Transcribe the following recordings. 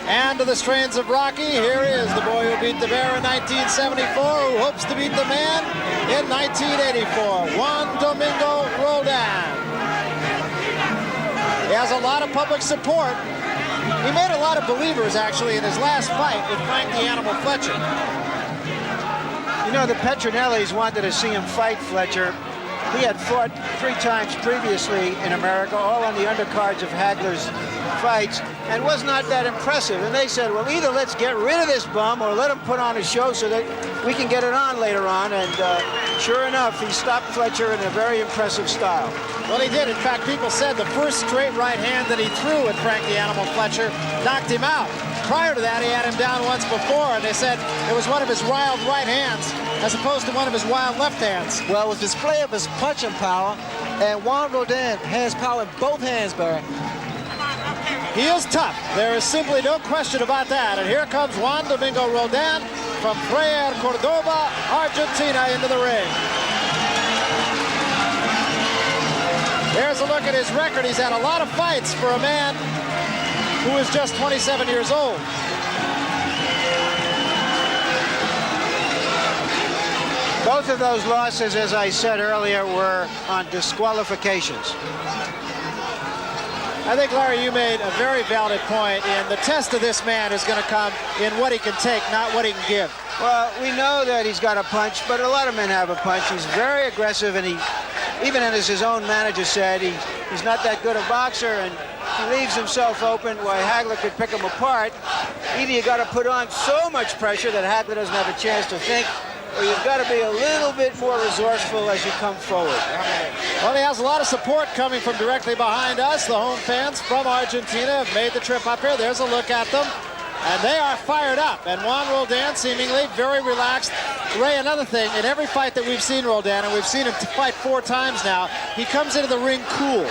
And to the strains of Rocky, here is the boy who beat the bear in 1974, who hopes to beat the man in 1984, Juan Domingo Roldan. He has a lot of public support. He made a lot of believers, actually, in his last fight with Frank the Animal Fletcher. You know, the Petronellis wanted to see him fight Fletcher. He had fought 3 times previously in America, all on the undercards of Hagler's fights, and was not that impressive. And they said, well, either let's get rid of this bum or let him put on a show so that we can get it on later on. And sure enough, he stopped Fletcher in a very impressive style. Well, he did. In fact, people said the first straight right hand that he threw at Frank the Animal Fletcher knocked him out. Prior to that, he had him down once before, and they said it was one of his wild right hands as opposed to one of his wild left hands. Well, with display of his punching power, and Juan Roldan has power in both hands, Barry. He is tough. There is simply no question about that. And here comes Juan Domingo Roldan from Freire, Cordoba, Argentina, into the ring. There's a look at his record. He's had a lot of fights for a man who is just 27 years old. Both of those losses, as I said earlier, were on disqualifications. I think, Larry, you made a very valid point in the test of this man is going to come in what he can take, not what he can give. Well, we know that he's got a punch, but a lot of men have a punch. He's very aggressive, and he, even as his own manager said, he's not that good a boxer, and he leaves himself open while Hagler could pick him apart. Either you got to put on so much pressure that Hagler doesn't have a chance to think, or you've got to be a little bit more resourceful as you come forward. Well, he has a lot of support coming from directly behind us. The home fans from Argentina have made the trip up here. There's a look at them. And they are fired up. And Juan Roldan seemingly very relaxed. Ray, another thing, in every fight that we've seen Roldan, and we've seen him fight 4 times now, he comes into the ring cool.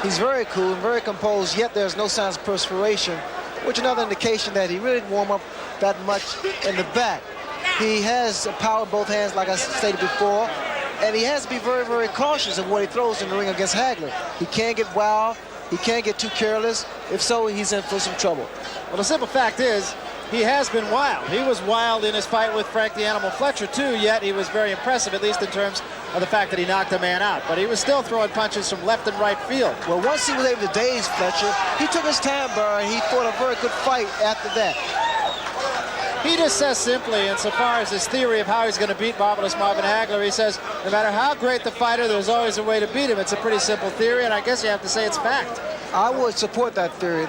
He's very cool and very composed, yet there's no signs of perspiration, which is another indication that he really didn't warm up that much in the back. He has power in both hands, like I stated before, and he has to be very, very cautious of what he throws in the ring against Hagler. He can't get wild. He can't get too careless. If so, he's in for some trouble. Well, the simple fact is, he has been wild. He was wild in his fight with Frank the Animal Fletcher, too, yet he was very impressive, at least in terms of the fact that he knocked a man out. But he was still throwing punches from left and right field. Well, once he was able to daze Fletcher, he took his time, Burr, and he fought a very good fight after that. He just says simply, insofar as his theory of how he's going to beat Marvelous Marvin Hagler, he says, no matter how great the fighter, there's always a way to beat him. It's a pretty simple theory, and I guess you have to say it's fact. I would support that theory,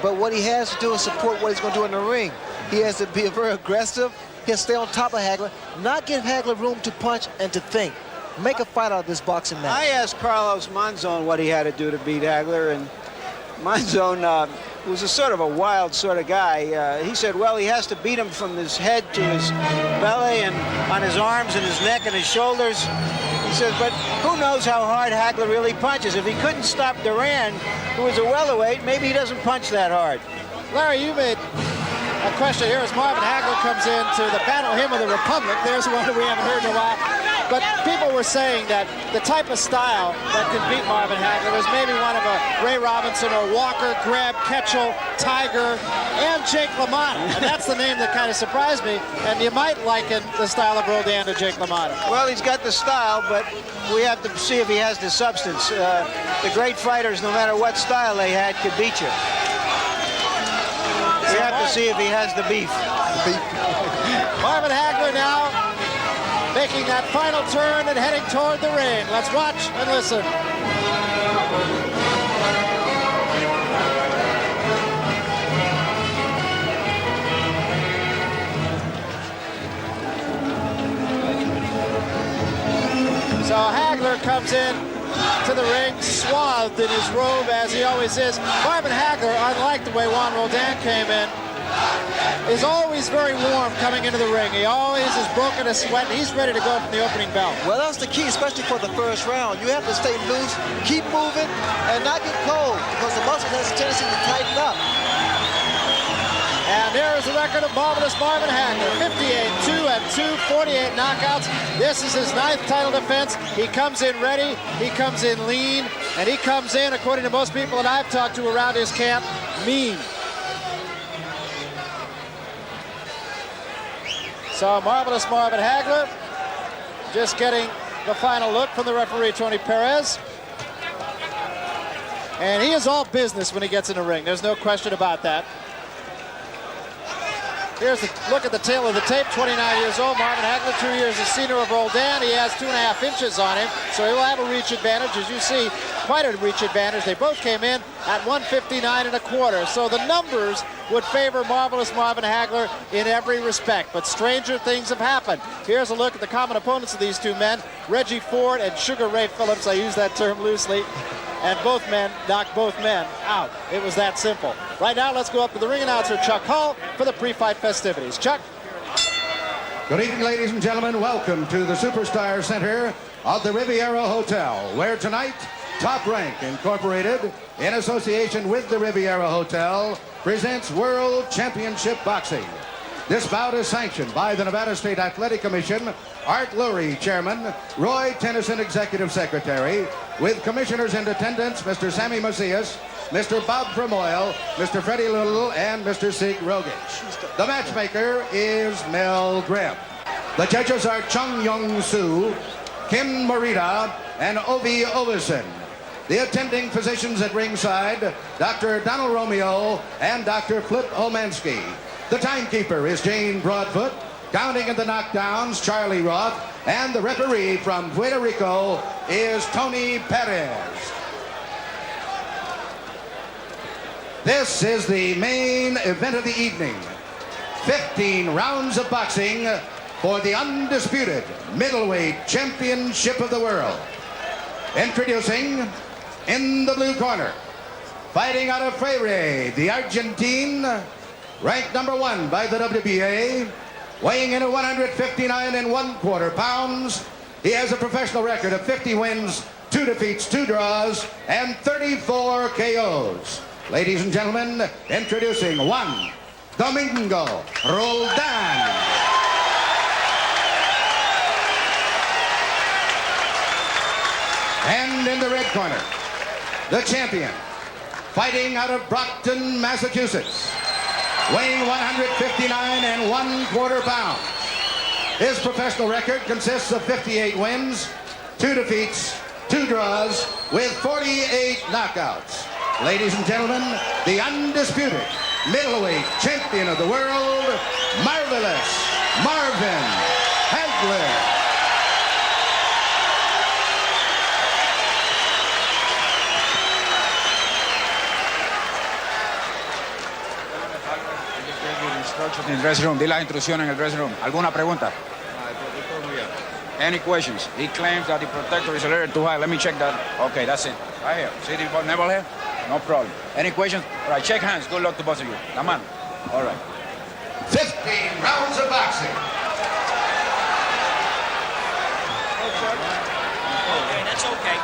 but what he has to do is support what he's going to do in the ring. He has to be very aggressive. He has to stay on top of Hagler, not give Hagler room to punch and to think. Make a fight out of this boxing match. I asked Carlos Monzon what he had to do to beat Hagler, and Monzon was a sort of a wild sort of guy. He said, well, he has to beat him from his head to his belly and on his arms and his neck and his shoulders. He says, but who knows how hard Hagler really punches. If he couldn't stop Duran, who was a welterweight, maybe he doesn't punch that hard. Larry, you made a question here as Marvin Hagler comes into the Battle Hymn of the Republic. There's one that we haven't heard in a while. But people were saying that the type of style that could beat Marvin Hagler was maybe one of a Ray Robinson or Walker, Greb, Ketchel, Tiger, and Jake LaMotta. And that's the name that kind of surprised me. And you might liken the style of Roldan to Jake LaMotta. Well, he's got the style, but we have to see if he has the substance. The great fighters, no matter what style they had, could beat you. We have to see if he has the beef. Marvin Hagler now making that final turn and heading toward the ring. Let's watch and listen. So Hagler comes in to the ring, swathed in his robe as he always is. Marvin Hagler, unlike the way Juan Roldan came in, is always very warm coming into the ring. He always is broken a sweat. He's ready to go from the opening bell. Well, that's the key, especially for the first round. You have to stay loose, keep moving, and not get cold, because the muscle has a tendency to tighten up. And there is the record of Marvelous Marvin Hagler, 58-2 48 knockouts. This is his 9th title defense. He comes in ready, he comes in lean, and he comes in, according to most people that I've talked to around his camp, mean. So marvelous Marvin Hagler just getting the final look from the referee, Tony Perez. And he is all business when he gets in the ring. There's no question about that. Here's a look at the tail of the tape. 29 years old, Marvin Hagler, 2 years as senior of Roldan. He has 2.5 inches on him, so he'll have a reach advantage. As you see, quite a reach advantage. They both came in at 159.25. So the numbers would favor marvelous Marvin Hagler in every respect. But stranger things have happened. Here's a look at the common opponents of these two men, Reggie Ford and Sugar Ray Phillips. I use that term loosely. And both men knocked both men out. It was that simple. Right now, let's go up to the ring announcer, Chuck Hull, for the pre-fight festivities. Chuck. Good evening, ladies and gentlemen. Welcome to the Superstar Center of the Riviera Hotel, where tonight, Top Rank Incorporated, in association with the Riviera Hotel, presents World Championship Boxing. This bout is sanctioned by the Nevada State Athletic Commission, Art Lurie, Chairman, Roy Tennyson, Executive Secretary, with commissioners in attendance, Mr. Sammy Macias, Mr. Bob Fremoyle, Mr. Freddie Little, and Mr. Sig Rogich. The matchmaker is Mel Grimm. The judges are Chung Young Soo, Kim Morita, and Ovi Overson. The attending physicians at ringside, Dr. Donald Romeo and Dr. Flip Omansky. The timekeeper is Jane Broadfoot. Counting in the knockdowns, Charlie Roth. And the referee from Puerto Rico is Tony Perez. This is the main event of the evening. 15 rounds of boxing for the Undisputed Middleweight Championship of the World. Introducing, in the blue corner, fighting out of Freire, the Argentine, ranked #1 by the WBA, weighing in at 159.25 pounds. He has a professional record of 50 wins, 2 defeats, 2 draws, and 34 KOs. Ladies and gentlemen, introducing Juan Domingo Roldan. And in the red corner, the champion, fighting out of Brockton, Massachusetts, weighing 159.25 pounds. His professional record consists of 58 wins, 2 defeats, 2 draws, with 48 knockouts. Ladies and gentlemen, the Undisputed Middleweight Champion of the World, Marvelous Marvin Hagler. In the dressing room. Di las instrucciones en el dressing room. ¿Alguna pregunta? Any questions? He claims that the protector is a little too high. Let me check that. Okay, that's it. Right here. See the navel here? No problem. Any questions? All right, shake hands. Good luck to both of you. La mano. All right. 15 rounds of boxing. Okay, that's okay.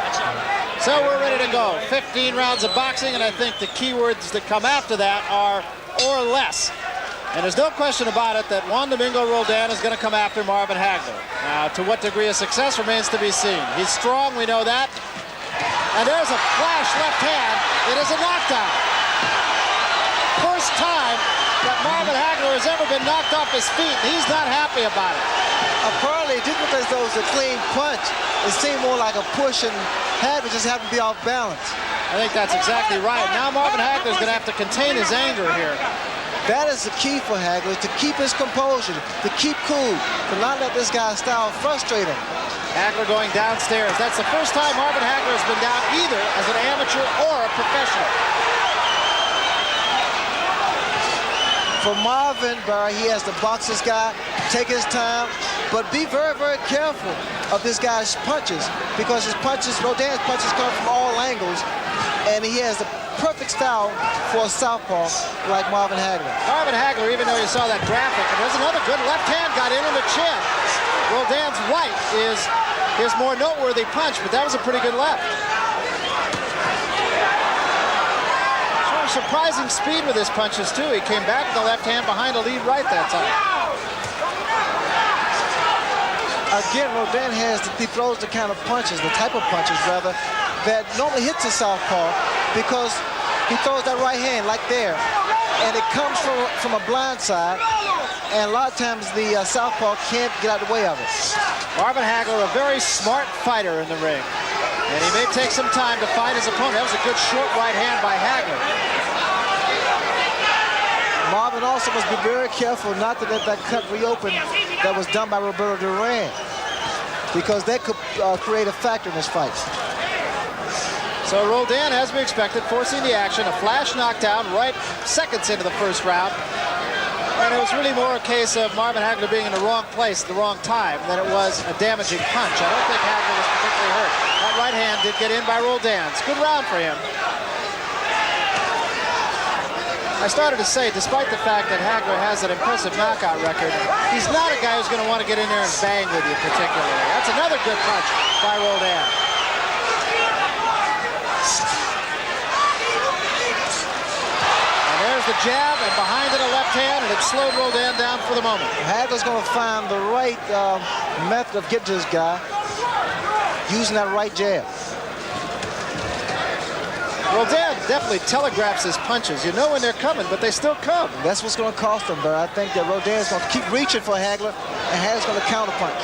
That's all right. So we're ready to go. 15 rounds of boxing, and I think the key words that come after that are or less. And there's no question about it that Juan Domingo Roldan is going to come after Marvin Hagler. Now, to what degree of success remains to be seen. He's strong, we know that. And there's a flash left hand. It is a knockdown. First time that Marvin Hagler has ever been knocked off his feet, and he's not happy about it. Apparently, it didn't look as though it was a clean punch. It seemed more like a push, and Hagler just happened to be off balance. I think that's exactly right. Now Marvin Hagler is going to have to contain his anger here. That is the key for Hagler, to keep his composure, to keep cool, to not let this guy's style frustrate him. Hagler going downstairs. That's the first time Marvin Hagler has been down either as an amateur or a professional. For Marvin, Barry, he has to box this guy, take his time, but be very, very careful of this guy's punches, because his punches, Roldan's punches come from all angles, and he has the perfect style for a southpaw like Marvin Hagler. Marvin Hagler, even though you saw that graphic, and there's another good left hand got in the chin. Roldan's right is his more noteworthy punch, but that was a pretty good left. Sort of surprising speed with his punches, too. He came back with the left hand behind a lead right that time. Again, Roldan he throws the kind of punches, the type of punches, rather, that normally hits a southpaw, because he throws that right hand like there. and it comes from a blind side, and a lot of times the southpaw can't get out of the way of it. Marvin Hagler, a very smart fighter in the ring, and he may take some time to find his opponent. That was a good short right hand by Hagler. Marvin also must be very careful not to let that cut reopen that was done by Roberto Duran, because that could create a factor in this fight. So Roldan, as we expected, forcing the action, a flash knockdown right seconds into the first round. And it was really more a case of Marvin Hagler being in the wrong place at the wrong time than it was a damaging punch. I don't think Hagler was particularly hurt. That right hand did get in by Roldan. It's a good round for him. I started to say, despite the fact that Hagler has an impressive knockout record, he's not a guy who's going to want to get in there and bang with you particularly. That's another good punch by Roldan. The jab, and behind it a left hand, and it slowed Roldan down for the moment. Hagler's going to find the right method of getting to this guy, using that right jab. Roldan definitely telegraphs his punches. You know when they're coming, but they still come. That's what's going to cost him, but I think that Roldan's going to keep reaching for Hagler, and Hagler's going to counter punch.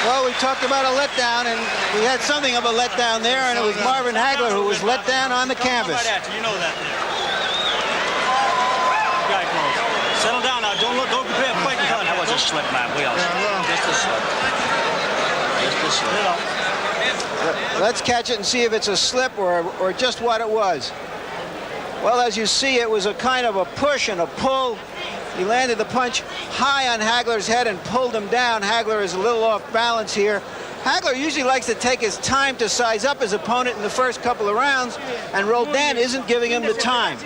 Well, we talked about a letdown, and we had something of a letdown there, and it was Marvin Hagler who was let down on the canvas. You know that. Settle down now. Don't compare fight and gun. That was a slip, man. We all just a slip. Just a slip. Let's catch it and see if it's a slip or just what it was. Well, as you see, it was a kind of a push and a pull. He landed the punch high on Hagler's head and pulled him down. Hagler is a little off balance here. Hagler usually likes to take his time to size up his opponent in the first couple of rounds, and Roldan isn't giving him the time.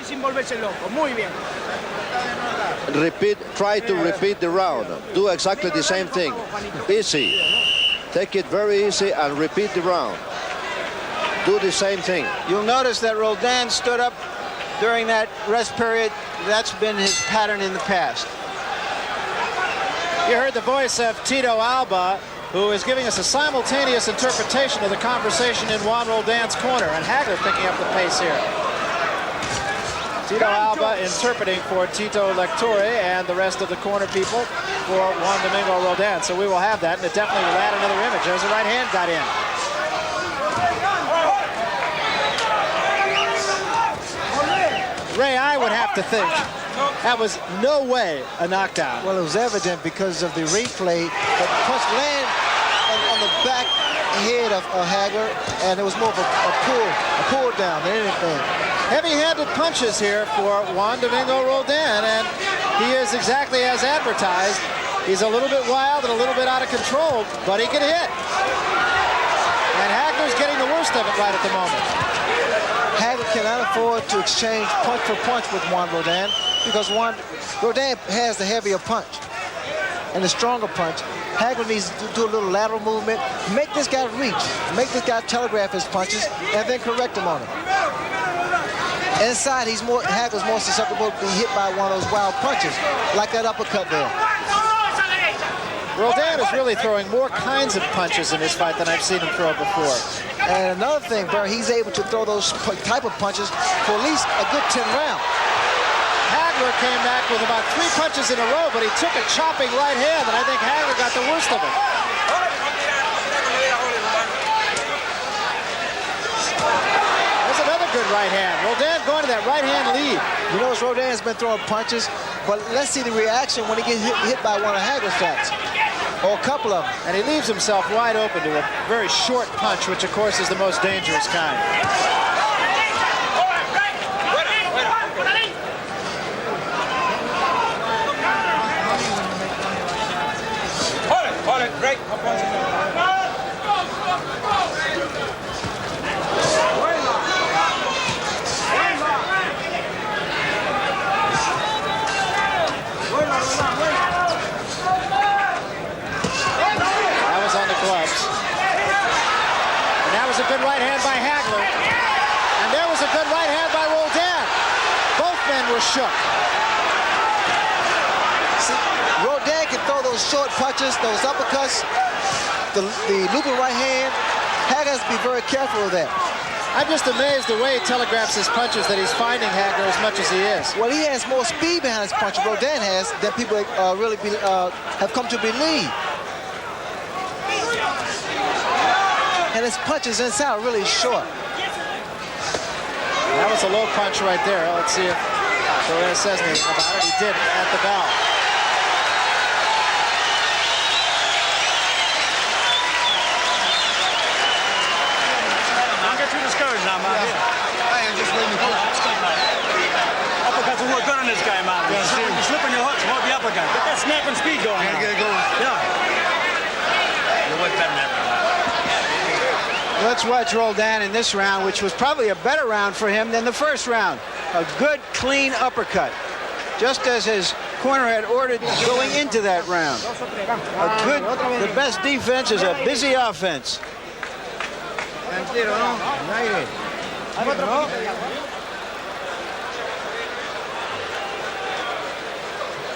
Try to repeat the round. Do exactly the same thing. Easy. Take it very easy and repeat the round. Do the same thing. You'll notice that Roldan stood up during that rest period. That's been his pattern in the past. You heard the voice of Tito Alba, who is giving us a simultaneous interpretation of the conversation in Juan Roldan's corner, and Hagler picking up the pace here. Tito Alba interpreting for Tito Lectore and the rest of the corner people for Juan Domingo Roldan. So we will have that, and it definitely will add another image. There's the right hand got in. Ray, I would have to think that was no way a knockdown. Well, it was evident because of the replay that the punch landed on the back head of Hagler, and it was more of a pull down than anything. Heavy-handed punches here for Juan Domingo Roldan, and he is exactly as advertised. He's a little bit wild and a little bit out of control, but he can hit. And Hagler's getting the worst of it right at the moment. Hagler cannot afford to exchange punch for punch with Juan Roldan, because Roldan has the heavier punch and the stronger punch. Hagler needs to do a little lateral movement, make this guy reach, make this guy telegraph his punches, and then correct him on it. Inside, Hagler's more susceptible to be hit by one of those wild punches, like that uppercut there. Roldan is really throwing more kinds of punches in this fight than I've seen him throw before. And another thing, Barry, he's able to throw those type of punches for at least a good 10 rounds. Hagler came back with about 3 punches in a row, but he took a chopping right hand, and I think Hagler got the worst of it. There's another good right hand. Roldan going to that right hand lead. You know, Roldan's been throwing punches, but let's see the reaction when he gets hit by one of Hagler's shots. Or a couple of them. And he leaves himself wide open to a very short punch, which of course is the most dangerous kind. Hold it, break. A good right hand by Hagler, and there was a good right hand by Roldan. Both men were shook. See, Roldan can throw those short punches, those uppercuts, the looping right hand. Hagler has to be very careful of that. I'm just amazed the way he telegraphs his punches that he's finding Hagler as much as he is. Well, he has more speed behind his punch, Roldan has, than people really have come to believe. And his punches inside are really short. That was a low punch right there. Let's see if Duran says anything about it. He did at the bell. Don't get too discouraged now, man. I am just waiting for Uppercuts will work good on this guy, man. You're slipping your hooks, hold the uppercut. Get that snapping speed going. Get it going. Yeah. You're way better than that. Let's watch Roldan in this round, which was probably a better round for him than the first round. A good, clean uppercut, just as his corner had ordered going into that round. The best defense is a busy offense.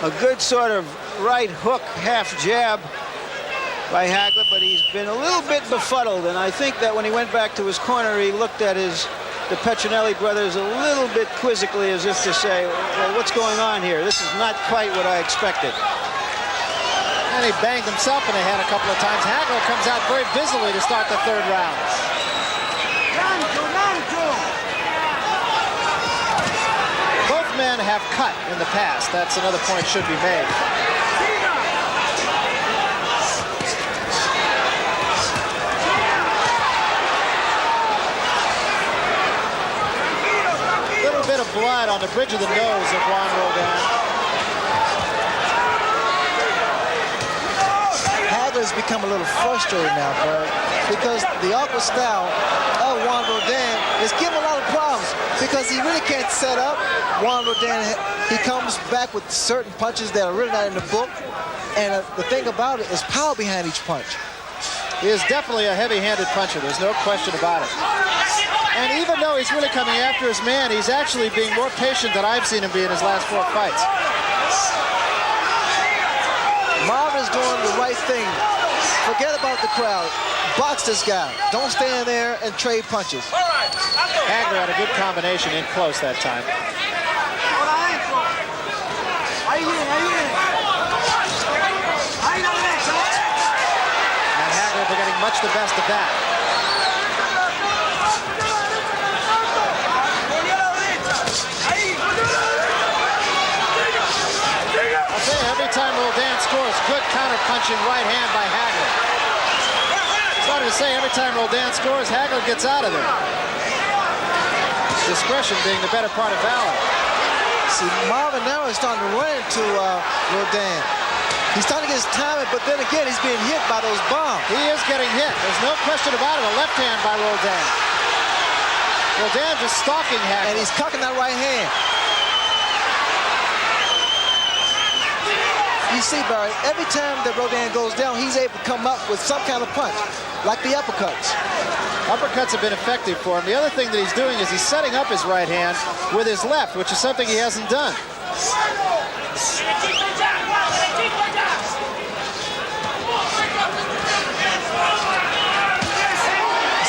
A good sort of right hook, half jab by Hagler, but he's been a little bit befuddled, and I think that when he went back to his corner, he looked at the Petronelli brothers a little bit quizzically, as if to say, well, what's going on here? This is not quite what I expected. And he banged himself in the head a couple of times. Hagler comes out very busily to start the third round. Both men have cut in the past. That's another point should be made. Bit of blood on the bridge of the nose of Juan Roldan. Hagler's become a little frustrated now, Bert, because the awkward style of Juan Roldan is giving a lot of problems because he really can't set up. Juan Roldan, he comes back with certain punches that are really not in the book, and the thing about it is power behind each punch. He is definitely a heavy-handed puncher. There's no question about it. And even though he's really coming after his man, he's actually being more patient than I've seen him be in his last 4 fights. Marvin's doing the right thing. Forget about the crowd. Box this guy. Don't stand there and trade punches. Hagler had a good combination in close that time. And Hagler getting much the best of that. Every time Roldan scores, good counter-punching right hand by Hagler. Started to say every time Roldan scores, Hagler gets out of there. Discretion being the better part of valor. See, Marvin now is starting to run into Roldan. He's starting to get his timing, but then again, he's being hit by those bombs. He is getting hit. There's no question about it. A left hand by Roldan. Roldan just stalking Hagler. And he's cocking that right hand. You see, Barry, every time that Roldan goes down, he's able to come up with some kind of punch, like the uppercuts. Uppercuts have been effective for him. The other thing that he's doing is he's setting up his right hand with his left, which is something he hasn't done.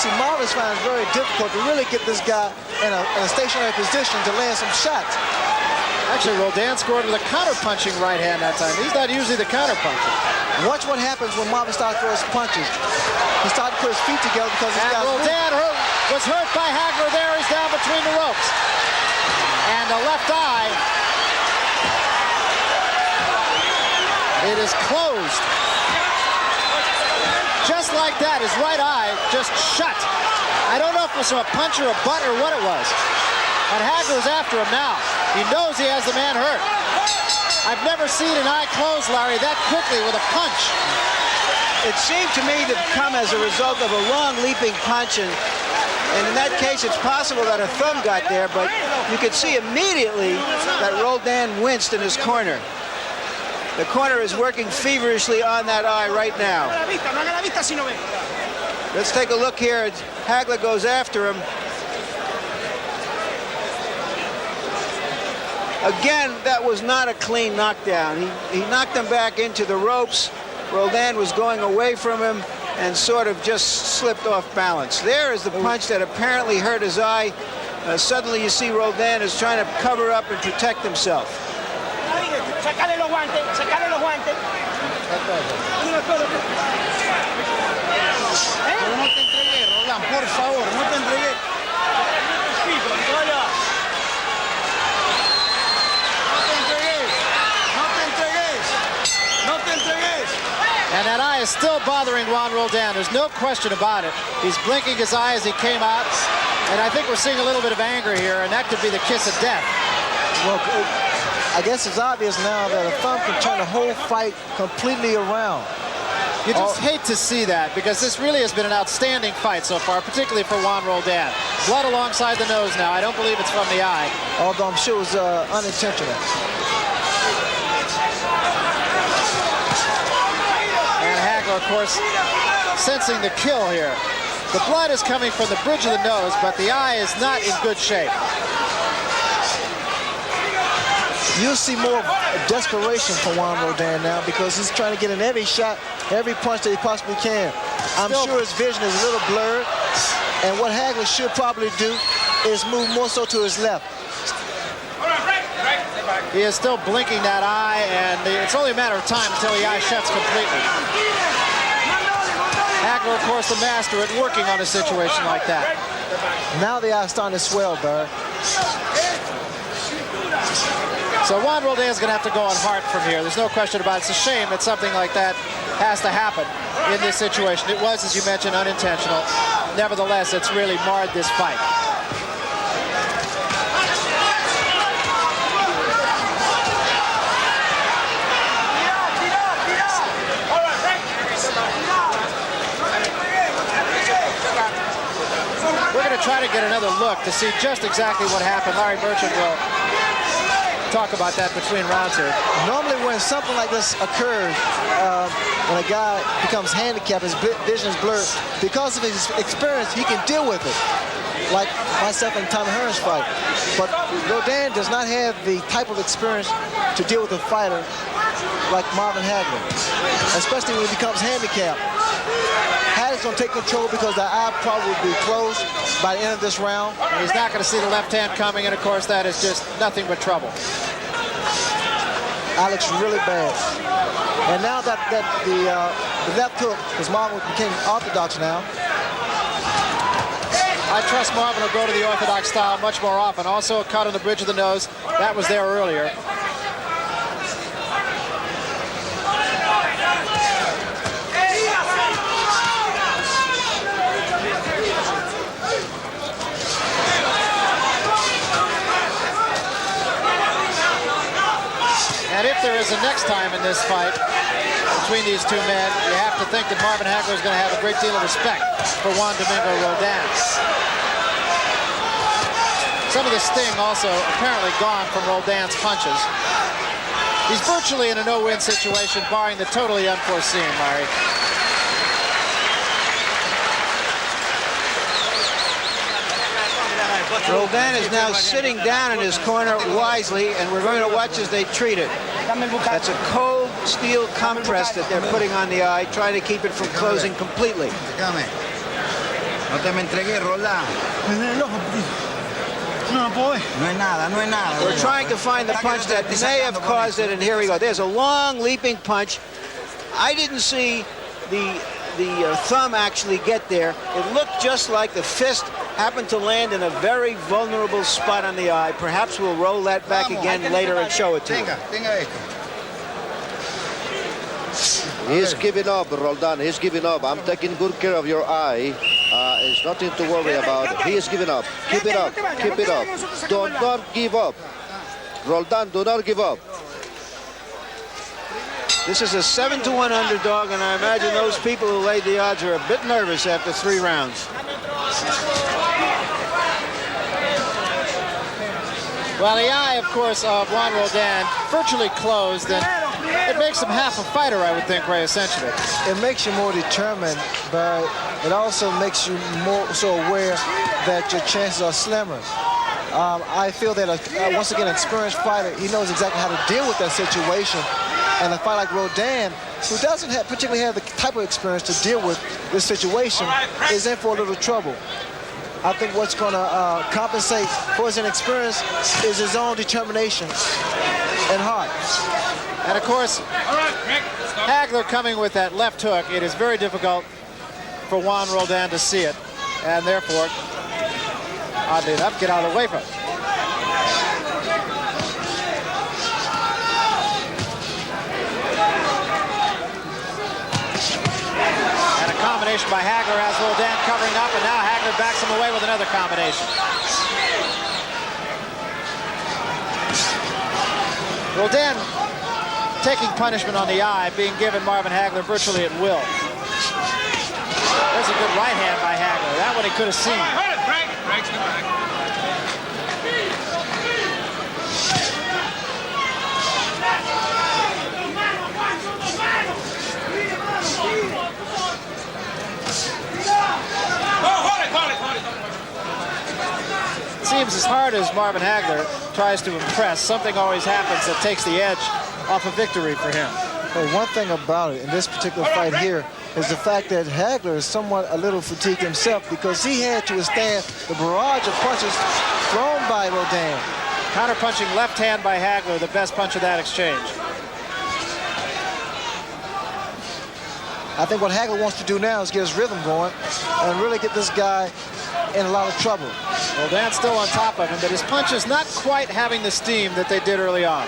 See, Marvin's finding it very difficult to really get this guy in a stationary position to land some shots. Actually, Roldan scored with a counter-punching right hand that time. He's not usually the counter-puncher. Watch what happens when Marvin starts to throw his punches. He started to put his feet together because this guy's Roldan was hurt by Hagler there. He's down between the ropes. And the left eye, it is closed. Just like that, his right eye just shut. I don't know if it was from a punch or a butt or what it was. And Hagler's after him now. He knows he has the man hurt. I've never seen an eye close, Larry, that quickly with a punch. It seemed to me to come as a result of a long leaping punch, and in that case, it's possible that a thumb got there, but you could see immediately that Roldan winced in his corner. The corner is working feverishly on that eye right now. Let's take a look here. Hagler goes after him. Again, that was not a clean knockdown. He knocked him back into the ropes. Roldan was going away from him and sort of just slipped off balance. There is the punch that apparently hurt his eye. Suddenly you see Roldan is trying to cover up and protect himself. Sacale los guantes, sacale los guantes. Pero no te entregué, Roland, por favor, no te entregué. And that eye is still bothering Juan Roldan. There's no question about it. He's blinking his eye as he came out. And I think we're seeing a little bit of anger here, and that could be the kiss of death. Well, I guess it's obvious now that a thumb can turn the whole fight completely around. You just hate to see that, because this really has been an outstanding fight so far, particularly for Juan Roldan. Blood alongside the nose now. I don't believe it's from the eye. Although I'm sure it was unintentional. And Hagler, of course, sensing the kill here. The blood is coming from the bridge of the nose, but the eye is not in good shape. You'll see more desperation from Juan Roldan now, because he's trying to get in every shot, every punch that he possibly can. I'm sure his vision is a little blurred, and what Hagler should probably do is move more so to his left. He is still blinking that eye, and it's only a matter of time until the eye shuts completely. Hagler, of course, the master at working on a situation like that. Now the eye's starting to swell, Barry. So Juan Roldan's going to have to go on heart from here. There's no question about it. It's a shame that something like that has to happen in this situation. It was, as you mentioned, unintentional. Nevertheless, it's really marred this fight. We're going to try to get another look to see just exactly what happened. Larry Merchant will talk about that between rounds here. Normally when something like this occurs, when a guy becomes handicapped, his vision is blurred, because of his experience, he can deal with it. Like myself and Tommy Hearn's fight. But Roldan does not have the type of experience to deal with a fighter like Marvin Hagler, especially when he becomes handicapped. Hagler's going to take control because the eye probably will be closed by the end of this round. And he's not going to see the left hand coming, and of course that is just nothing but trouble. That looks really bad. And now that the left hook, because Marvin became orthodox now. I trust Marvin will go to the orthodox style much more often. Also a cut on the bridge of the nose. That was there earlier. And if there is a next time in this fight between these two men, you have to think that Marvin Hagler is going to have a great deal of respect for Juan Domingo Roldan. Some of the sting also apparently gone from Roldan's punches. He's virtually in a no-win situation, barring the totally unforeseen, Larry. Roldan is now sitting down in his corner wisely, and we're going to watch as they treat it. That's a cold steel compress that they're putting on the eye, trying to keep it from closing completely. No te me entregué, Roland. No, boy. No es nada, no es nada. We're trying to find the punch that may have caused it, and here we go. There's a long leaping punch. I didn't see the thumb actually get there. It looked just like the fist happened to land in a very vulnerable spot on the eye. Perhaps we'll roll that back again later and show it to you. He's giving up, Roldan. He's giving up. I'm taking good care of your eye. It's nothing to worry about. He is giving up. Keep it up. Keep it up. Do not give up. Roldan, do not give up. This is a 7-1 underdog, and I imagine those people who laid the odds are a bit nervous after 3 rounds. Well, the eye, of course, of Juan Roldan virtually closed, and it makes him half a fighter, I would think, Ray, essentially. It makes you more determined, but it also makes you more so aware that your chances are slimmer. I feel that, once again, an experienced fighter, he knows exactly how to deal with that situation. And a fighter like Roldan, who doesn't particularly have the type of experience to deal with this situation, is in for a little trouble. I think what's going to compensate for his inexperience is his own determination and heart. And of course, Hagler coming with that left hook, it is very difficult for Juan Roldan to see it, and therefore, oddly enough, get out of the way from it. And a combination by Hagler has Roldan covering up, and now Hagler backs him away with another combination. Roldan taking punishment on the eye, being given Marvin Hagler virtually at will. There's a good right hand by Hagler. That one he could have seen. Seems as hard as Marvin Hagler tries to impress, something always happens that takes the edge off a victory for him. Well, one thing about it in this particular fight here is the fact that Hagler is somewhat a little fatigued himself because he had to withstand the barrage of punches thrown by Roldan. Counter-punching left hand by Hagler, the best punch of that exchange. I think what Hagler wants to do now is get his rhythm going and really get this guy in a lot of trouble. Roldan's still on top of him, but his punches not quite having the steam that they did early on.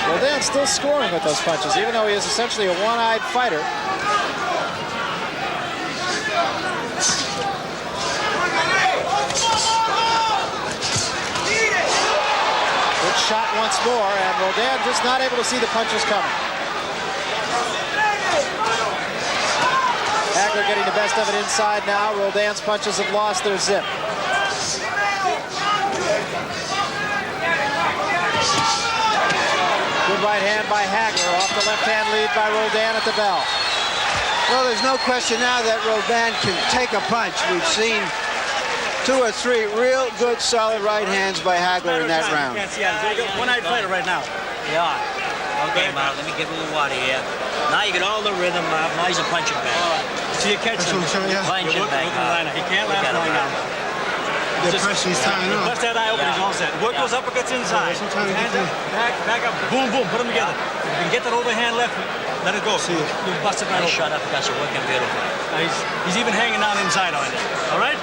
Roldan's still scoring with those punches, even though he is essentially a one-eyed fighter. Good shot once more, and Roldan just not able to see the punches coming. Hagler getting the best of it inside now. Roldan's punches have lost their zip. Good right hand by Hagler, off the left-hand lead by Roldan at the bell. Well, there's no question now that Roldan can take a punch. We've seen 2 or 3 real good, solid right hands by Hagler in that round. One-eyed fighter right now. Yeah. Okay, Marv, let me get a little water here. Now you get all the rhythm, Marv. Now he's a punching bag. So you catch him. Punching bag, Marv. He can't laugh long now. The pressure he's tying up. Bust that eye open, he's all set. Work those uppercuts inside. Hands up, back up, boom, boom, put them together. If you can get that overhand left, let it go. See it. You bust it right open. Shut up, guys, you're working beautiful. He's even hanging down inside on it. All right?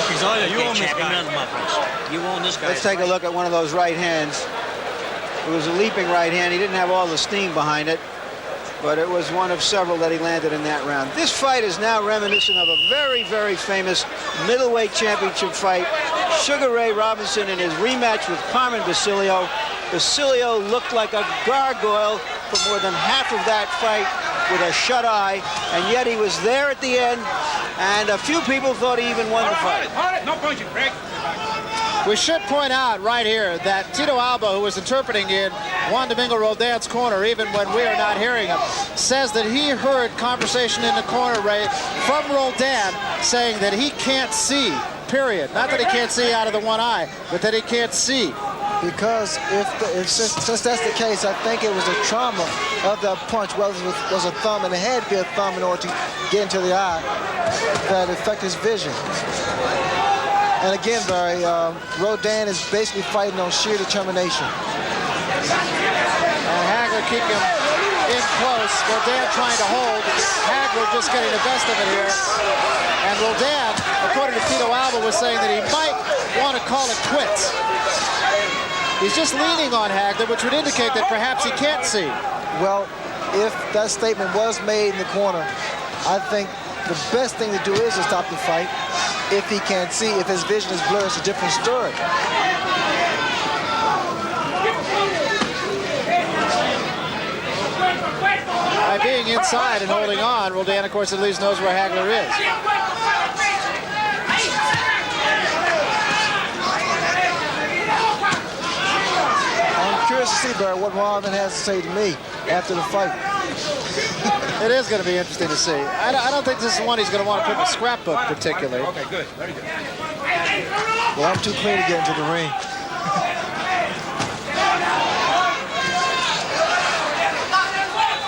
Okay, so you own this guy. You own this guy. Let's take a look at one of those right hands. It was a leaping right hand. He didn't have all the steam behind it, but it was one of several that he landed in that round. This fight is now reminiscent of a very, very famous middleweight championship fight. Sugar Ray Robinson in his rematch with Carmen Basilio. Basilio looked like a gargoyle for more than half of that fight with a shut eye, and yet he was there at the end, and a few people thought he even won the fight. No punching, Greg. We should point out right here that Tito Alba, who was interpreting in Juan Domingo Roldan's corner, even when we are not hearing him, says that he heard conversation in the corner, Ray, from Roldan saying that he can't see, period. Not that he can't see out of the one eye, but that he can't see. Because since that's the case, I think it was a trauma of the punch, whether it was a thumb, and it had to be a thumb in order to get into the eye, that affected his vision. And again, Barry, Roldan is basically fighting on sheer determination. And Hagler keeping him in close. Roldan trying to hold. Hagler just getting the best of it here. And Roldan, according to Tito Alba, was saying that he might want to call it quits. He's just leaning on Hagler, which would indicate that perhaps he can't see. Well, if that statement was made in the corner, I think the best thing to do is to stop the fight. If he can't see, if his vision is blurred, it's a different story. By being inside and holding on, Roldan, of course, at least knows where Hagler is. to see, Barry, what Marvin has to say to me after the fight. It is going to be interesting to see. I don't think this is one he's going to want to put in a scrapbook particularly. Okay, good. Very good. Well, I'm too clean to get into the ring.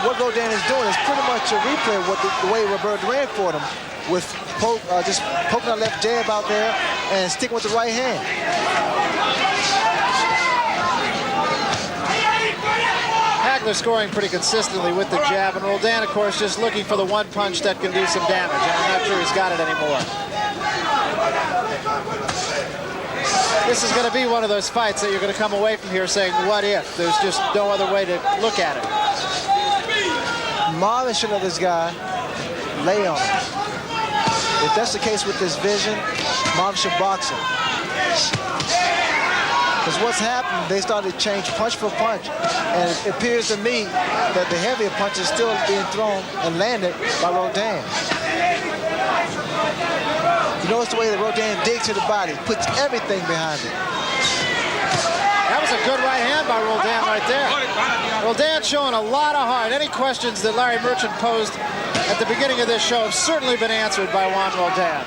What Roldan is doing is pretty much a replay of what the way Roberto Duran fought him, with just poking that left jab out there and sticking with the right hand. Hagler scoring pretty consistently with the jab, and Roldan, of course, just looking for the one punch that can do some damage. And I'm not sure he's got it anymore. This is going to be one of those fights that you're going to come away from here saying, what if? There's just no other way to look at it. Marvin should let this guy lay on him. If that's the case with this vision, Marvin should box him. Because what's happened, they started to change punch for punch. And it appears to me that the heavier punch is still being thrown and landed by Roldan. You notice the way that Roldan digs to the body, puts everything behind it. That was a good right hand by Roldan right there. Roldan showing a lot of heart. Any questions that Larry Merchant posed at the beginning of this show have certainly been answered by Juan Roldan.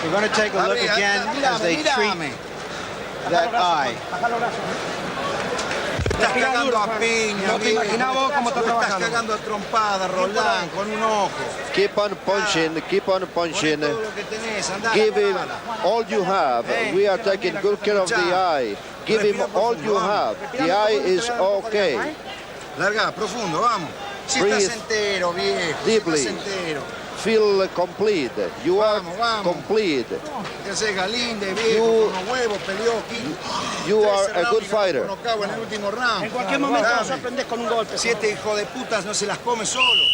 We're going to take a look again as they treat that eye. Estás cagando a piña, imagina vos cómo estás cagando a trompada, Roldan, con un ojo. Keep on punching, keep on punching. Give him all you have. We are taking good care of the eye. Give him all you have. The eye is okay. Larga, profundo, vamos. Si estás entero, viejo. Deeply. Si estás entero. Feel complete. You are complete. You are a good fighter. En cualquier momento lo sorprendes con un golpe. Si este hijo de putas no se las come solo.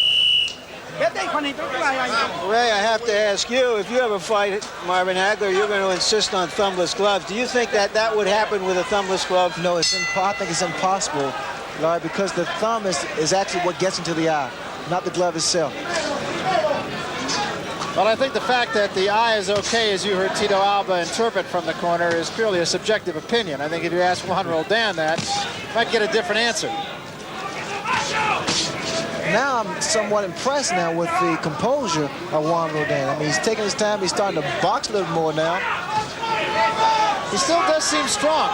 Ray, I have to ask you, if you ever fight Marvin Hagler, you're going to insist on thumbless gloves. Do you think that that would happen with a thumbless glove? No, I think it's impossible, Larry, because the thumb is actually what gets into the eye, not the glove itself. Well, I think the fact that the eye is okay, as you heard Tito Alba interpret from the corner, is purely a subjective opinion. I think if you ask Juan Roldan that, you might get a different answer. Now I'm somewhat impressed now with the composure of Juan Roldan. I mean, he's taking his time. He's starting to box a little more now. He still does seem strong.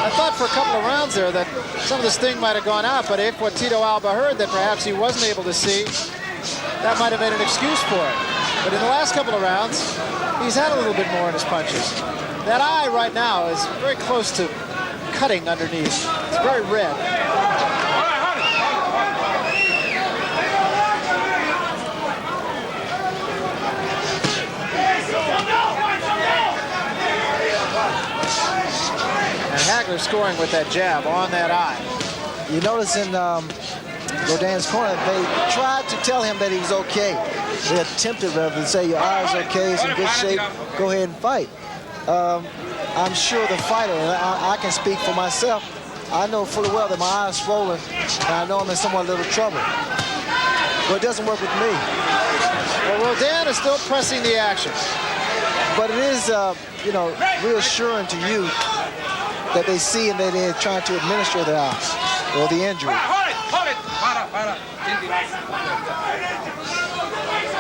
I thought for a couple of rounds there that some of the sting might have gone out, but if what Tito Alba heard that perhaps he wasn't able to see, that might have made an excuse for it. But in the last couple of rounds, he's had a little bit more in his punches. That eye right now is very close to cutting underneath. It's very red. And Hagler scoring with that jab on that eye. You notice in Roldan's corner, they tried to tell him that he was okay. They attempted rather than say your eye is okay, it's in good shape, go ahead and fight. I'm sure the fighter, and I can speak for myself, I know fully well that my eye is swollen, and I know I'm in somewhat little trouble. But it doesn't work with me. Well, Roldan is still pressing the action. But it is, you know, reassuring to you that they see and that they're trying to administer the eye or the injury.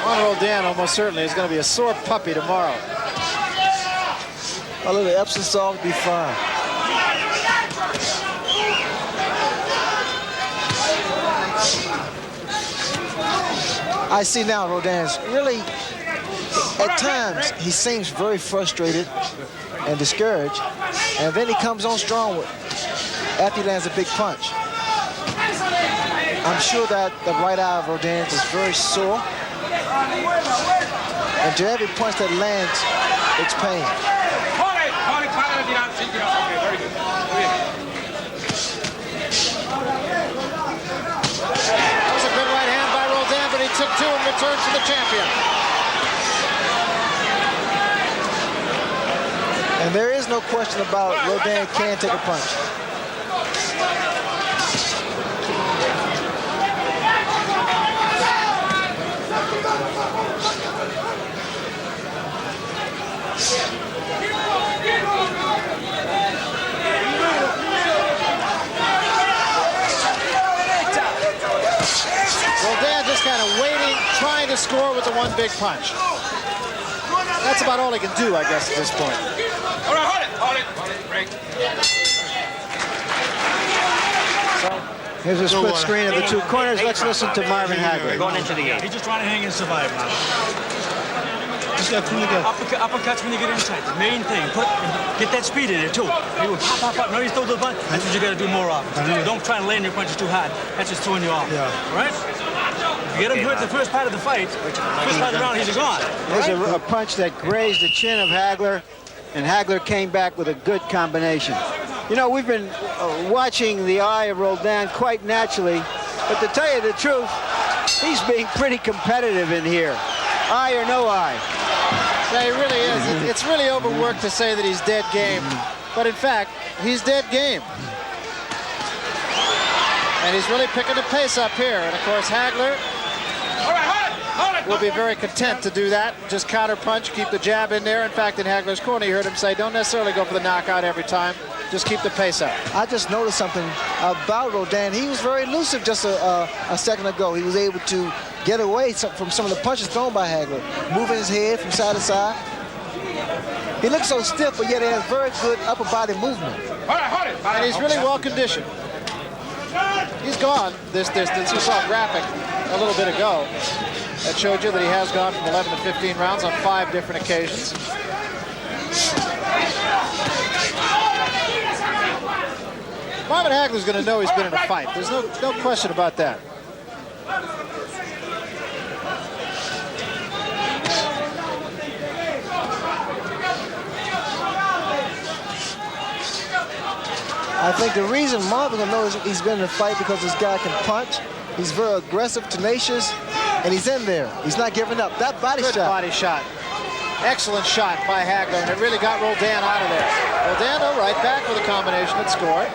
Juan Roldan almost certainly is going to be a sore puppy tomorrow. A little Epsom salt would be fine. I see now Roldan's really, at times, he seems very frustrated and discouraged, and then he comes on strong after he lands a big punch. I'm sure that the right eye of Roldan is very sore, and to every punch that lands, it's pain. That was a good right hand by Roldan, but he took two in return for the champion. And there is no question about Roldan can take a punch. Roldan just kind of waiting, trying to score with the one big punch. That's about all he can do, I guess, at this point. All right, hold it, break. Here's a split screen of the two corners. Let's listen to Marvin Hagler. Going into the game. He's just trying to hang and survive now. Just got to together. Uppercuts when you get inside. The main thing. Get that speed in there, too. He will pop. No, he's throw the punch. That's what you got to do more often. Don't try and land your punches too hard. That's just throwing you off. Yeah. Right? If you get him hurt the first part of the fight, first part of the round, he's gone. There's a punch that grazed the chin of Hagler, and Hagler came back with a good combination. You know, we've been watching the eye of Roldan quite naturally, but to tell you the truth, he's being pretty competitive in here. Eye or no eye. Yeah, he really is. It's really overworked to say that he's dead game, but in fact, he's dead game. And he's really picking the pace up here. And of course, Hagler will be very content to do that. Just counter punch, keep the jab in there. In fact, in Hagler's corner, you heard him say, don't necessarily go for the knockout every time. Just keep the pace up. I just noticed something about Roldan. He was very elusive just a second ago. He was able to get away from some of the punches thrown by Hagler, moving his head from side to side. He looks so stiff, but yet he has very good upper body movement. And he's really well conditioned. He's gone this distance. You saw a graphic a little bit ago that showed you that he has gone from 11 to 15 rounds on 5 different occasions. Marvin Hagler's going to know he's been in a fight. There's no question about that. I think the reason Marvin will know he's been in a fight because this guy can punch. He's very aggressive, tenacious, and he's in there. He's not giving up. That body shot. Good body shot. Excellent shot by Hagler, and it really got Roldan out of there. Roldan, though, right back with a combination that scored.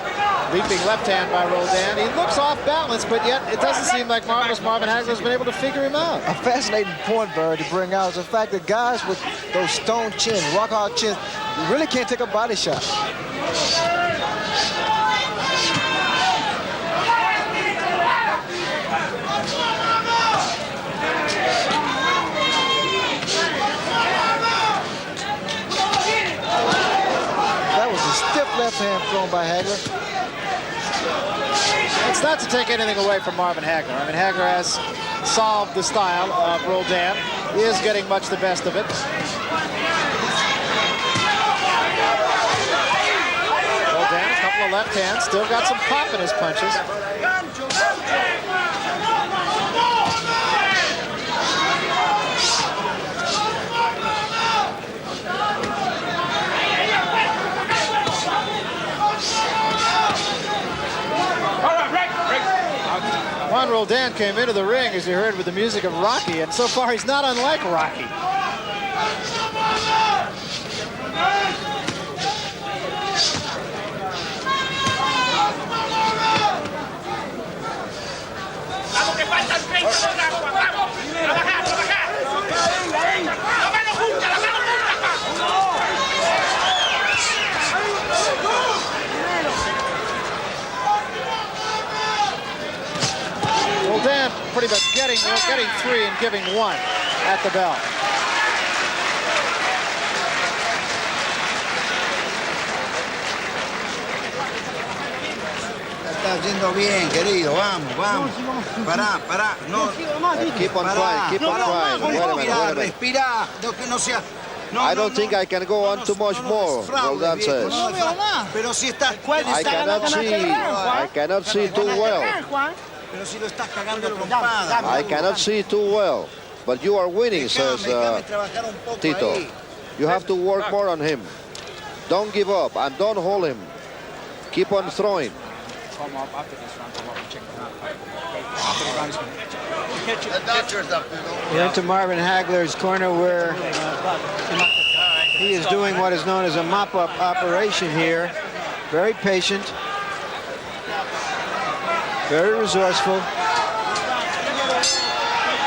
Leaping left hand by Roldan. He looks off balance, but yet it doesn't seem like Marvin Hagler has been able to figure him out. A fascinating point, Bird, to bring out is the fact that guys with those stone chins, rock hard chins, really can't take a body shot. Left hand thrown by Hagler. It's not to take anything away from Marvin Hagler. I mean, Hagler has solved the style of Roldan. He is getting much the best of it. Roldan, a couple of left hands, still got some pop in his punches. Juan Roldan came into the ring, as you heard, with the music of Rocky, and so far he's not unlike Rocky. Roldan pretty much getting 3 and giving 1 at the bell. Está yendo bien, querido. Vamos. Pará. No. Keep on trying. Keep on trying. Wait a minute. Respira. No, que no sea. No, I don't think I can go on too much more, Roldan says. Pero si estás... I cannot see too well. Pero si lo estás cagando a trompada. I cannot see too well. But you are winning, says Tito. You have to work more on him. Don't give up and don't hold him. Keep on throwing. Come up after this round, come up and check the round. We're into Marvin Hagler's corner where He is doing what is known as a mop-up operation here. Very patient. Very resourceful.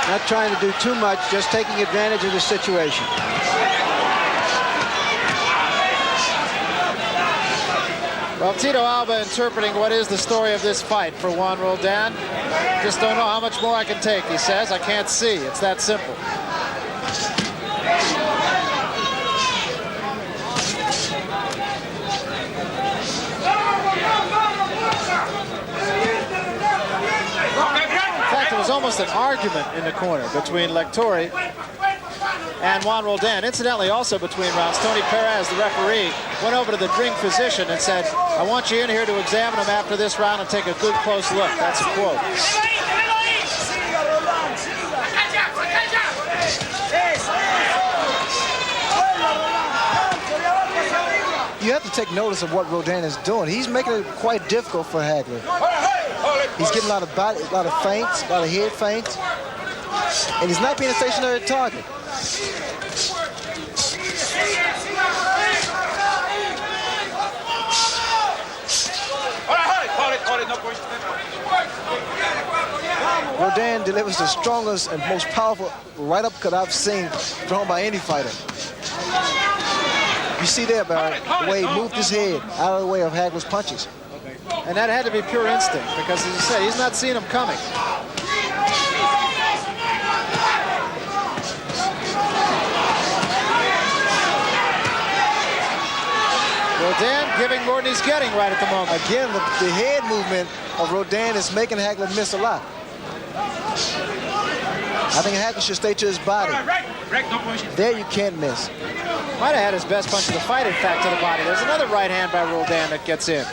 Not trying to do too much, just taking advantage of the situation. Well, Tito Alba interpreting what is the story of this fight for Juan Roldan. Just don't know how much more I can take, he says. I can't see. It's that simple. In fact, it was almost an argument in the corner between Lectori and Juan Roldan. Incidentally, also between rounds, Tony Perez, the referee, went over to the ring physician and said, I want you in here to examine him after this round and take a good close look. That's a quote. You have to take notice of what Roldan is doing. He's making it quite difficult for Hagler. He's getting a lot of body, a lot of feints, a lot of head feints, and he's not being a stationary target. Roldan delivers the strongest and most powerful right uppercut I've seen thrown by any fighter. You see there, Barry, the way he moved his head out of the way of Hagler's punches. And that had to be pure instinct because, as you say, he's not seeing him coming. Roldan giving more than he's getting right at the moment. Again, the head movement of Roldan is making Hagler miss a lot. I think Hagler should stay to his body. There you can't miss. Might have had his best punch of the fight, in fact, to the body. There's another right hand by Roldan that gets in.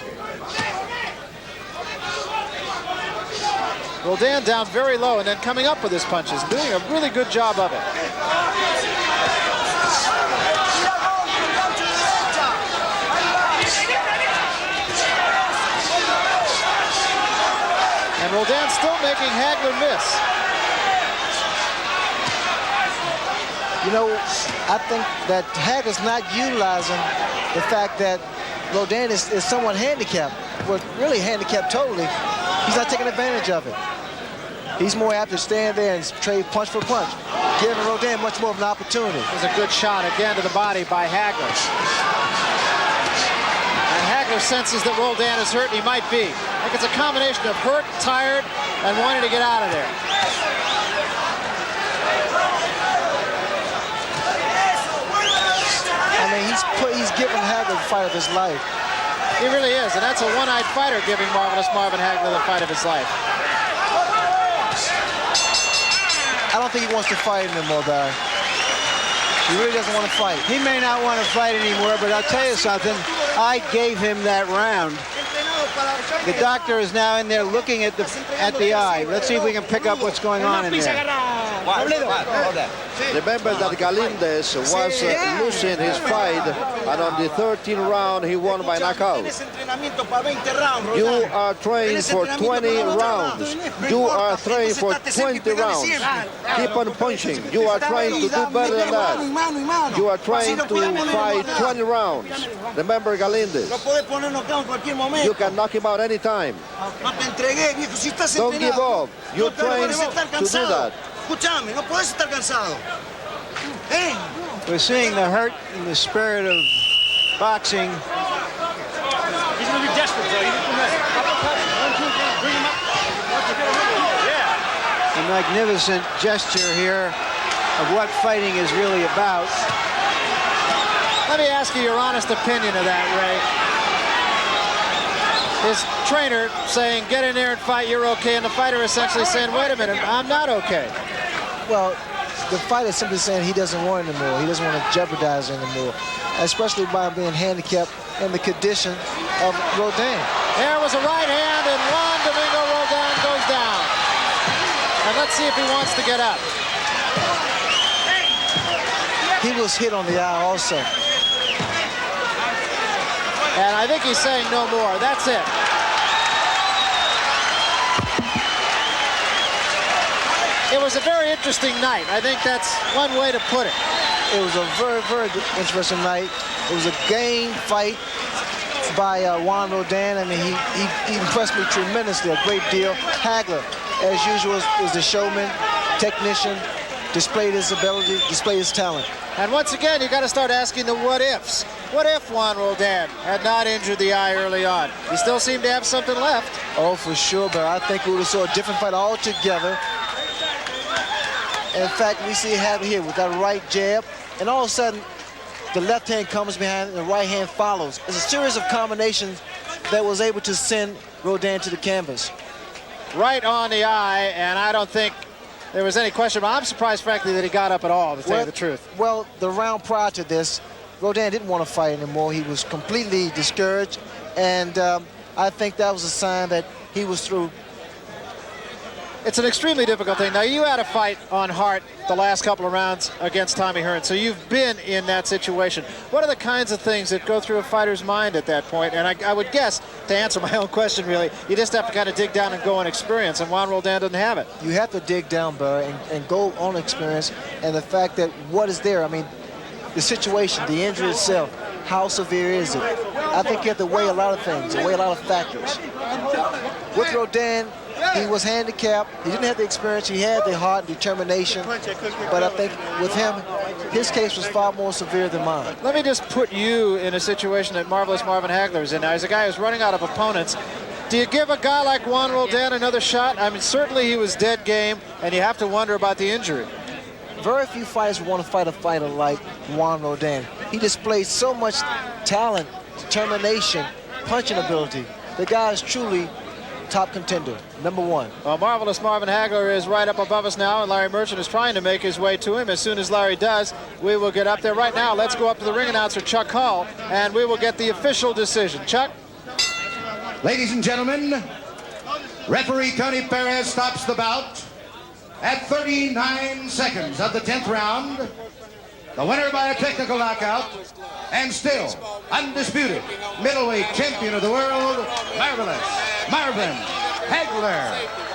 Roldan down very low and then coming up with his punches, doing a really good job of it. And Roldan still making Hagler miss. You know, I think that Hagler's not utilizing the fact that Roldan is somewhat handicapped, but really handicapped totally. He's not taking advantage of it. He's more apt to stand there and trade punch for punch, giving Roldan much more of an opportunity. There's a good shot again to the body by Hagler. And Hagler senses that Roldan is hurt, and he might be. I think it's a combination of hurt, tired, and wanting to get out of there. I mean, he's giving Hagler the fight of his life. He really is, and that's a one-eyed fighter giving Marvelous Marvin Hagler the fight of his life. I don't think he wants to fight anymore, Barry. He really doesn't want to fight. He may not want to fight anymore, but I'll tell you something. I gave him that round. The doctor is now in there looking at the eye. Let's see if we can pick up what's going on in there. Remember that Galindez was losing his fight, and on the 13th round he won by knockout. You are trained for 20 rounds. You are trained for 20 rounds. Keep on punching. You are trained to do better than that. You are trained to fight 20 rounds. Remember Galindez. You can knock him out anytime. Don't give up. You're trained to do that. We're seeing the hurt and the spirit of boxing. He's going to be desperate, though. A magnificent gesture here of what fighting is really about. Let me ask you your honest opinion of that, Ray. His trainer saying, get in there and fight, you're okay, and the fighter essentially saying, wait a minute, I'm not okay. Well, the fighter is simply saying he doesn't want it anymore. He doesn't want to jeopardize it anymore, especially by being handicapped in the condition of Roldan. There was a right hand, and Juan Domingo Roldan goes down. And let's see if he wants to get up. He was hit on the eye also. And I think he's saying no more. That's it. It was a very interesting night. I think that's one way to put it. It was a very, very good, interesting night. It was a game fight by Juan Roldan. I mean, he impressed me tremendously, a great deal. Hagler, as usual, is the showman, technician, displayed his ability, displayed his talent. And once again, you got to start asking the what ifs. What if Juan Roldan had not injured the eye early on? He still seemed to have something left. Oh, for sure, but I think we would have saw a different fight altogether. In fact, we see it happen here with that right jab, and all of a sudden, the left hand comes behind and the right hand follows. It's a series of combinations that was able to send Roldan to the canvas. Right on the eye, and I don't think there was any question, but I'm surprised, frankly, that he got up at all, to tell you the truth. Well, the round prior to this, Roldan didn't want to fight anymore. He was completely discouraged, and I think that was a sign that he was through. It's an extremely difficult thing. Now, you had a fight on Hart the last couple of rounds against Tommy Hearn, so you've been in that situation. What are the kinds of things that go through a fighter's mind at that point? And I would guess, to answer my own question, really, you just have to kind of dig down and go on experience, and Juan Roldan doesn't have it. You have to dig down, Barry, and go on experience, and the fact that what is there, I mean, the situation, the injury itself, how severe is it? I think you have to weigh a lot of things, weigh a lot of factors. With Roldan, he was handicapped. He didn't have the experience. He had the heart and determination. But I think with him, his case was far more severe than mine. Let me just put you in a situation that Marvelous Marvin Hagler is in now. He's a guy who's running out of opponents. Do you give a guy like Juan Roldan another shot? I mean, certainly he was dead game, and you have to wonder about the injury. Very few fighters want to fight a fighter like Juan Roldan. He displays so much talent, determination, punching ability. The guy is truly top contender, number one. Well, Marvelous Marvin Hagler is right up above us now, and Larry Merchant is trying to make his way to him. As soon as Larry does, we will get up there. Right now, let's go up to the ring announcer, Chuck Hull, and we will get the official decision. Chuck? Ladies and gentlemen, referee Tony Perez stops the bout at 39 seconds of the 10th round. The winner by a technical knockout, and still undisputed middleweight champion of the world, Marvelous Marvin Hagler.